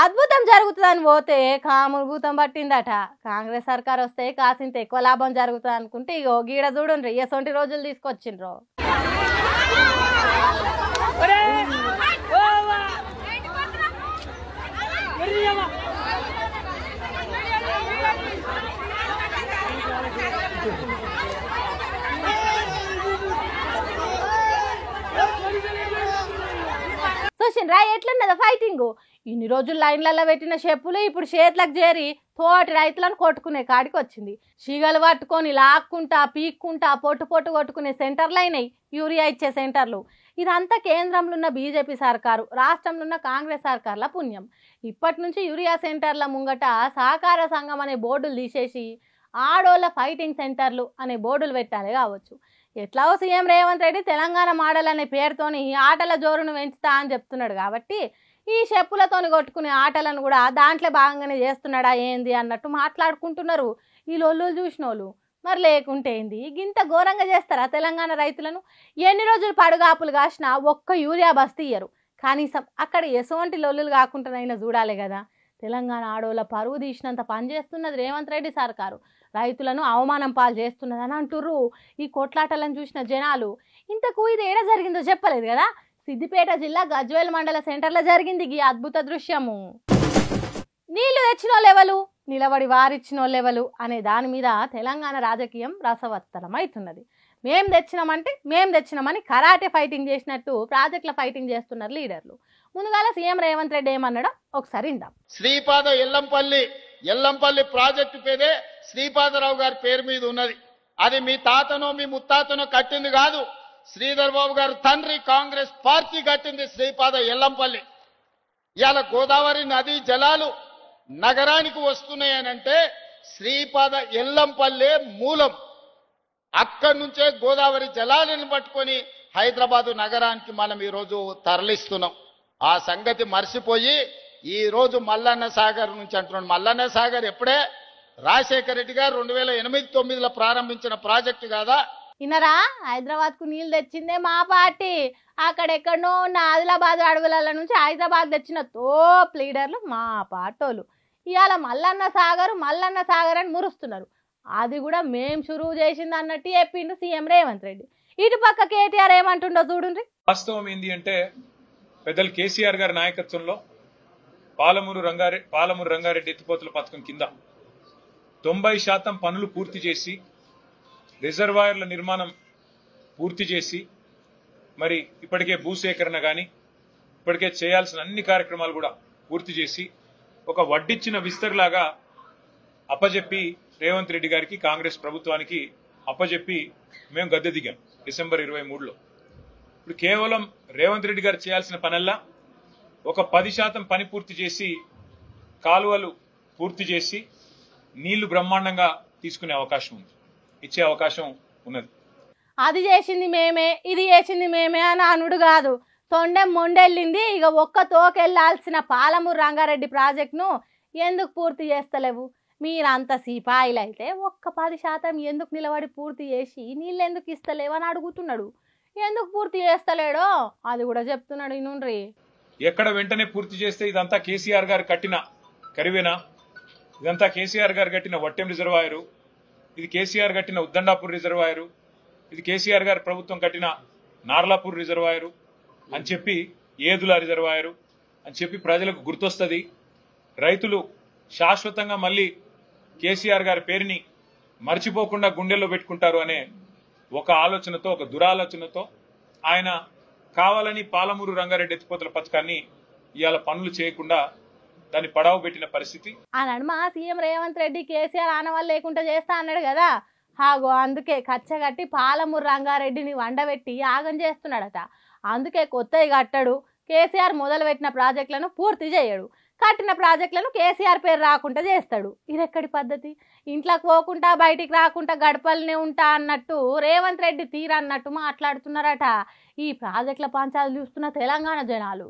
అద్భుతం జరుగుతుందని పోతే కాముభూతం పట్టిందట. కాంగ్రెస్ సర్కార్ వస్తే కాసింత ఎక్కువ లాభం జరుగుతుంది అనుకుంటే ఇగో గీడ చూడండి ఎసొంటి రోజులు తీసుకొచ్చిండ్రు. చూసిండ్రా ఎట్లున్నదా ఫైటింగ్. ఇన్ని రోజులు లైన్లలో పెట్టిన చెప్పులు ఇప్పుడు చేతులకు చేరి తోటి రైతులను కొట్టుకునే కాడికి వచ్చింది. షిగలు పట్టుకొని లాక్కుంటా పీక్కుంటా పొట్టు పొట్టు కొట్టుకునే సెంటర్లు అయినాయి యూరియా ఇచ్చే సెంటర్లు. ఇదంతా కేంద్రంలో ఉన్న బీజేపీ సర్కారు, రాష్ట్రంలో ఉన్న కాంగ్రెస్ సర్కార్ల పుణ్యం. ఇప్పటి నుంచి యూరియా సెంటర్ల ముంగట సహకార సంఘం అనే బోర్డులు తీసేసి ఆడోళ్ళ ఫైటింగ్ సెంటర్లు అనే బోర్డులు పెట్టాలి కావచ్చు. ఎట్లాగో సీఎం రేవంత్ రెడ్డి తెలంగాణ మోడల్ అనే పేరుతోని ఆటల జోరును పెంచుతా అని చెప్తున్నాడు కాబట్టి ఈ చెప్పులతోని కొట్టుకునే ఆటలను కూడా దాంట్లో భాగంగానే చేస్తున్నాడా ఏంది అన్నట్టు మాట్లాడుకుంటున్నారు ఈ లొల్లులు చూసిన వాళ్ళు. మరి లేకుంటే ఏంది గింత ఘోరంగా చేస్తారా తెలంగాణ రైతులను? ఎన్ని రోజులు పడుగాపులు కాసినా ఒక్క యూరియా బస్తీ ఇయ్యరు. కనీసం అక్కడ ఎటువంటి లొల్లులు కాకుండానైనా చూడాలి కదా. తెలంగాణ ఆడోళ్ళ పరువు తీసినంత పని చేస్తున్నది రేవంత్ రెడ్డి సర్కారు. రైతులను అవమానం పాలు చేస్తున్నదని అంటుర్రు ఈ కొట్లాటలను చూసిన జనాలు. ఇంతకు ఇది ఏడ జరిగిందో చెప్పలేదు కదా. సిద్దిపేట జిల్లా గజ్వేల్ మండల సెంటర్లో జరిగింది ఈ అద్భుత దృశ్యము. నీళ్లు తెచ్చిన లెవెలు, నిలబడి వారిచ్చిన లెవెలు అనే దాని మీద తెలంగాణ రాజకీయం రసవత్తరం అవుతున్నది. మేం తెచ్చినామని కరాటే ఫైటింగ్ చేసినట్టు ప్రాజెక్టుల ఫైటింగ్ చేస్తున్నారు లీడర్లు. ముందుగాల సీఎం రేవంత్ రెడ్డి ఏమన్నాడో ఒకసారి ఇందాం. శ్రీపాద ఎల్లంపల్లి ప్రాజెక్టు పేరే శ్రీపాదరావు గారి పేరు మీద ఉన్నది. అది మీ తాతనో మీ ముత్తాతనో కట్టింది కాదు. శ్రీధర్ బాబు గారు తండ్రి కాంగ్రెస్ పార్టీ కట్టింది శ్రీపాద ఎల్లంపల్లి. ఇవాళ గోదావరి నదీ జలాలు నగరానికి వస్తున్నాయనంటే శ్రీపాద ఎల్లంపల్లె మూలం. అక్కడి నుంచే గోదావరి జలాలను పట్టుకొని హైదరాబాదు నగరానికి మనం ఈరోజు తరలిస్తున్నాం. ఆ సంగతి మర్చిపోయి ఈ రోజు మల్లన్న సాగర్ నుంచి అంటున్నాడు. మల్లన్న సాగర్ ఎప్పుడే రాజశేఖర రెడ్డి గారు 2008-9లో ప్రారంభించిన ప్రాజెక్టు కాదా? ఇన్నరా హైదరాబాద్ కు నీళ్ళు తెచ్చిందే మా పార్టీ. అక్కడెక్కడనో ఉన్న ఆదిలాబాద్ అడవుల నుంచి హైదరాబాద్ తెచ్చిన తోప్ లీడర్లు మా పార్టోలు. ఇవాళ మల్లన్న సాగర్ అని మురుస్తున్నారు. అది కూడా మేం షురువు చేసింది అన్నట్టు చెప్పిండు సీఎం రేవంత్ రెడ్డి. ఇటు పక్క కేటీఆర్ ఏమంటుండో చూడండి. వాస్తవం ఏంటి అంటే పెద్దలు కేసీఆర్ గారి నాయకత్వంలో పాలమూరు రంగారెడ్డి ఎత్తిపోతల పథకం కింద 90% పనులు పూర్తి చేసి రిజర్వాయర్ల నిర్మాణం పూర్తి చేసి మరి ఇప్పటికే భూసేకరణ కానీ ఇప్పటికే చేయాల్సిన అన్ని కార్యక్రమాలు కూడా పూర్తి చేసి ఒక వడ్డిచ్చిన విస్తరిలాగా అప్పజెప్పి రేవంత్ రెడ్డి గారికి కాంగ్రెస్ ప్రభుత్వానికి అప్పజెప్పి మేము గద్దె దిగాం డిసెంబర్ 23లో. ఇప్పుడు కేవలం రేవంత్ రెడ్డి గారు చేయాల్సిన పనల్లా ఒక 10% పని పూర్తి చేసి కాలువలు పూర్తి చేసి నీళ్లు బ్రహ్మాండంగా తీసుకునే అవకాశం ఉంది, ఇచ్చే అవకాశం ఉన్నది. అది చేసింది మేమే, ఇది చేసింది మేమే అని అనుడు కాదు. తొండెం మొండెళ్ళింది. ఇక ఒక్క తోకెళ్లాల్సిన పాలమూరు రంగారెడ్డి ప్రాజెక్టును ఎందుకు పూర్తి చేస్తలేవు? మీరంత సిపాయిలు అయితే ఒక్క 10% ఎందుకు నిలబడి పూర్తి చేసి నీళ్ళు ఎందుకు ఇస్తలేవని అడుగుతున్నాడు. ఎందుకు పూర్తి చేస్తలేడో అది కూడా చెప్తున్నాడు. ఇనుండ్రి. ఎక్కడ వెంటనే పూర్తి చేస్తే ఇదంతా కేసీఆర్ గారు కట్టిన కరివేనా? ఇదంతా కేసీఆర్ గారు కట్టిన వట్టెం రిజర్వాయరు, ఇది కేసీఆర్ కట్టిన ఉద్దండాపూర్ రిజర్వాయరు, ఇది కేసీఆర్ గారి ప్రభుత్వం కట్టిన నార్లాపూర్ రిజర్వాయరు అని చెప్పి ఏదుల రిజర్వాయరు అని చెప్పి ప్రజలకు గుర్తొస్తుంది. రైతులు శాశ్వతంగా మళ్ళీ కేసీఆర్ గారి పేరుని మర్చిపోకుండా గుండెల్లో పెట్టుకుంటారు అనే ఒక ఆలోచనతో, ఒక దురాలోచనతో ఆయన కావాలని పాలమూరు రంగారెడ్డి ఎత్తిపోతల పథకాన్ని ఇవాళ పనులు చేయకుండా దాన్ని పడావు పెట్టిన పరిస్థితి. అన్నాడు మా సీఎం రేవంత్ రెడ్డి. కేసీఆర్ ఆనవాళ్ళు లేకుండా చేస్తా అన్నాడు కదా. హాగో అందుకే కచ్చగట్టి పాలమూరు రంగారెడ్డిని వండబెట్టి యాగం చేస్తున్నాడట. అందుకే కొత్తవి కట్టడు. కేసీఆర్ మొదలుపెట్టిన ప్రాజెక్టులను పూర్తి చేయడు. కట్టిన ప్రాజెక్టులను కేసీఆర్ పేరు రాకుండా చేస్తాడు. ఇదెక్కడి పద్ధతి? ఇంట్లోకి పోకుండా బయటికి రాకుండా గడపలనే ఉంటా అన్నట్టు రేవంత్ రెడ్డి తీరన్నట్టు మాట్లాడుతున్నారట ఈ ప్రాజెక్టుల పంచాలు చూస్తున్న తెలంగాణ జనాలు.